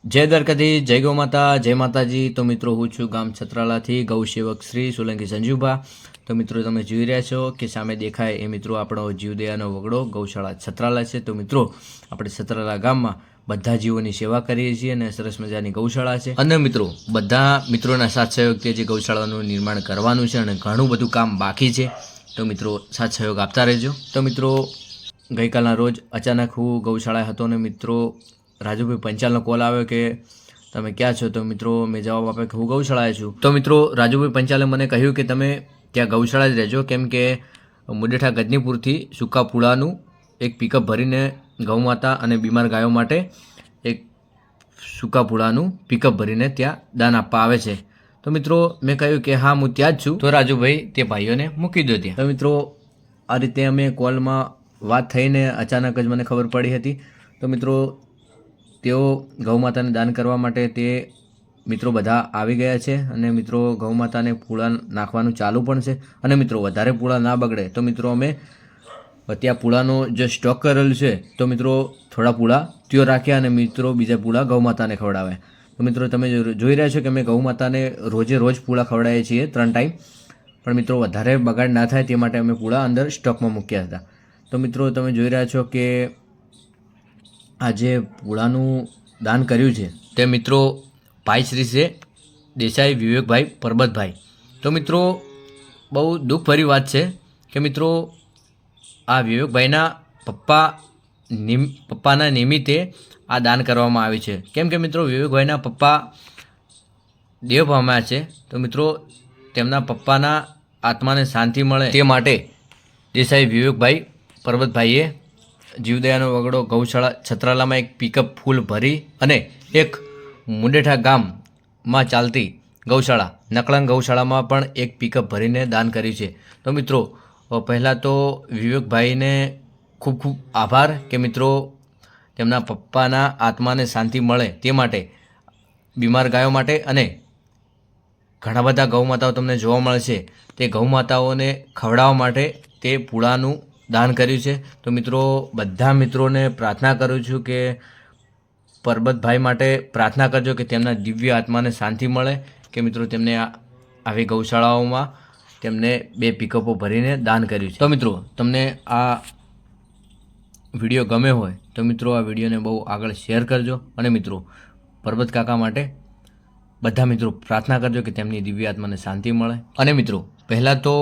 જય દ્વારકાધીશ, જય ગૌ માતા, જય માતાજી। તો મિત્રો હું છું ગામ છત્રાલાથી ગૌસેવક શ્રી સોલંકી સંજુભા। તો મિત્રો તમે જોઈ રહ્યા છો કે સામે દેખાય એ મિત્રો આપણો જીવદયાનો વગડો ગૌશાળા છત્રાલા છે। તો મિત્રો આપણે છત્રાલા ગામમાં બધા જીવોની સેવા કરીએ છીએ અને સરસ મજાની ગૌશાળા છે અને મિત્રો બધા મિત્રોના સાથ સહયોગથી જે ગૌશાળાનું નિર્માણ કરવાનું છે અને ઘણું બધું કામ બાકી છે। તો મિત્રો સાથ સહયોગ આપતા રહેજો। તો મિત્રો ગઈકાલના રોજ અચાનક હું ગૌશાળાએ હતો અને મિત્રો રાજુભાઈ પંચાલનો કોલ આવ્યો કે તમે ક્યાં છો? તો મિત્રો મેં જવાબ આપ્યો કે હું ગૌશાળાએ છું। તો મિત્રો રાજુભાઈ પંચાલે મને કહ્યું કે તમે ત્યાં ગૌશાળા જ રહેજો, કેમ કે મુડેઠા ગજનીપુરથી સૂકા પૂળાનું એક પિકઅપ ભરીને ગૌમાતા અને બીમાર ગાયો માટે એક સૂકા પૂળાનું પિકઅપ ભરીને ત્યાં દાન આપવા આવે છે। તો મિત્રો મેં કહ્યું કે હા હું ત્યાં જ છું। તો રાજુભાઈ તે ભાઈઓને મૂકી દો ત્યાં। તો મિત્રો આ રીતે અમે કોલમાં વાત થઈને અચાનક જ મને ખબર પડી હતી। તો મિત્રો તેઓ ગૌમાતાને દાન કરવા માટે તે મિત્રો બધા આવી ગયા છે અને મિત્રો ગૌમાતાને પૂળા નાખવાનું ચાલુ પણ છે અને મિત્રો વધારે પૂળા ના બગડે તો મિત્રો અમે ત્યાં પૂળાનો જે સ્ટોક કરેલું છે તો મિત્રો થોડા પૂળા ત્યો રાખ્યા અને મિત્રો બીજા પૂળા ગૌમાતાને ખવડાવ્યા। તો મિત્રો તમે જોઈ રહ્યા છો કે અમે ગૌમાતાને રોજે રોજ પૂળા ખવડાવીએ છીએ 3 ટાઈમ, પણ મિત્રો વધારે બગાડ ના થાય તે માટે અમે પૂળા અંદર સ્ટોકમાં મૂક્યા હતા। તો મિત્રો તમે જોઈ રહ્યા છો કે આ જે પૂળાનું દાન કર્યું છે તે મિત્રો ભાઈ શ્રી છે દેસાઈ વિવેકભાઈ પરબતભાઈ। તો મિત્રો બહુ દુઃખભરી વાત છે કે મિત્રો આ વિવેકભાઈના પપ્પાના નિમિત્તે આ દાન કરવામાં આવ્યું છે, કેમ કે મિત્રો વિવેકભાઈના પપ્પા દેવ પામ્યા છે। તો મિત્રો તેમના પપ્પાના આત્માને શાંતિ મળે તે માટે દેસાઈ વિવેકભાઈ પરબતભાઈએ જીવદયાનો વગડો ગૌશાળા છત્રાલામાં એક પિકઅપ ફૂલ ભરી અને એક મુડેઠા ગામમાં ચાલતી ગૌશાળા નકળંગ ગૌશાળામાં પણ એક પિકઅપ ભરીને દાન કર્યું છે। તો મિત્રો પહેલાં તો વિવેકભાઈને ખૂબ ખૂબ આભાર કે મિત્રો તેમના પપ્પાના આત્માને શાંતિ મળે તે માટે બીમાર ગાયો માટે અને ઘણા બધા ગૌમાતાઓ તમને જોવા મળે છે તે ગૌમાતાઓને ખવડાવવા માટે તે પૂળાનું દાન કર્યું છે। તો મિત્રો બધા મિત્રોને પ્રાર્થના કરું છું કે પરબતભાઈ માટે પ્રાર્થના કરજો કે તેમના દિવ્ય આત્માને શાંતિ મળે, કે મિત્રો તેમને આવી ગૌશાળાઓમાં તેમને 2 પિકઅપો ભરીને દાન કર્યું છે। તો મિત્રો તમને આ વિડીયો ગમે હોય તો મિત્રો આ વિડીયોને બહુ આગળ શેર કરજો અને મિત્રો પરબત કાકા માટે બધા મિત્રો પ્રાર્થના કરજો કે તેમની દિવ્ય આત્માને શાંતિ મળે। અને મિત્રો પહેલાં તો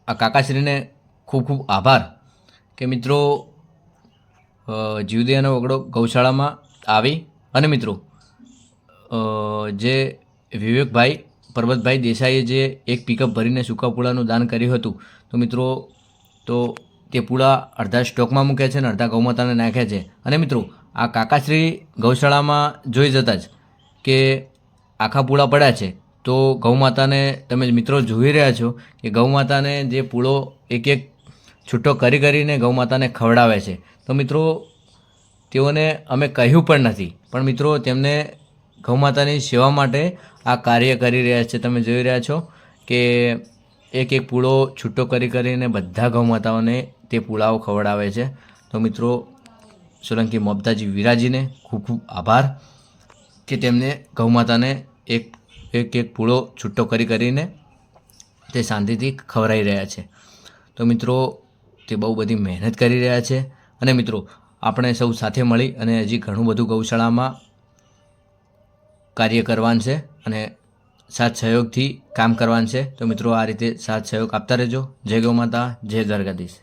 આ કાકાશ્રીને ખૂબ ખૂબ આભાર કે મિત્રો જીવદયાનો વગડો ગૌશાળામાં આવી અને મિત્રો જે વિવેકભાઈ પરબતભાઈ દેસાઈએ જે એક પિકઅપ ભરીને સૂકા પૂળાનું દાન કર્યું હતું તો મિત્રો તો તે પૂળા અડધા સ્ટોકમાં મૂક્યા છે અને અડધા ગૌમાતાને નાખ્યા છે। અને મિત્રો આ કાકાશ્રી ગૌશાળામાં જોઈ જતા જ કે આખા પૂળા પડ્યા છે તો ગૌમાતાને તમે મિત્રો જોઈ રહ્યા છો કે ગૌમાતાને જે પૂળો એક એક છૂટો કરીને ગૌમાતાને ખવડાવે છે। તો મિત્રો તેઓને અમે કહ્યું પણ નથી, પણ મિત્રો તેમને ગૌમાતાની સેવા માટે આ કાર્ય કરી રહ્યા છે। તમે જોઈ રહ્યા છો કે એક એક પૂળો છૂટો કરીને બધા ગૌમાતાઓને તે પૂળાઓ ખવડાવે છે। તો મિત્રો સોલંકી મમતાજી વિરાજીને ખૂબ ખૂબ આભાર કે તેમને ગૌમાતાને એક પૂળો છૂટો કરીને તે શાંતિથી ખવડાવી રહ્યા છે। તો મિત્રો તે બહુ બધી મહેનત કરી રહ્યા છે અને મિત્રો આપણે સૌ સાથે મળી અને હજી ઘણું બધું ગૌશાળામાં કાર્ય કરવાનું છે અને સાથ સહયોગથી કામ કરવાનું છે। તો મિત્રો આ રીતે સાથ સહયોગ આપતા રહેજો। જય ગૌ માતા, જય દ્વારકાધીશ।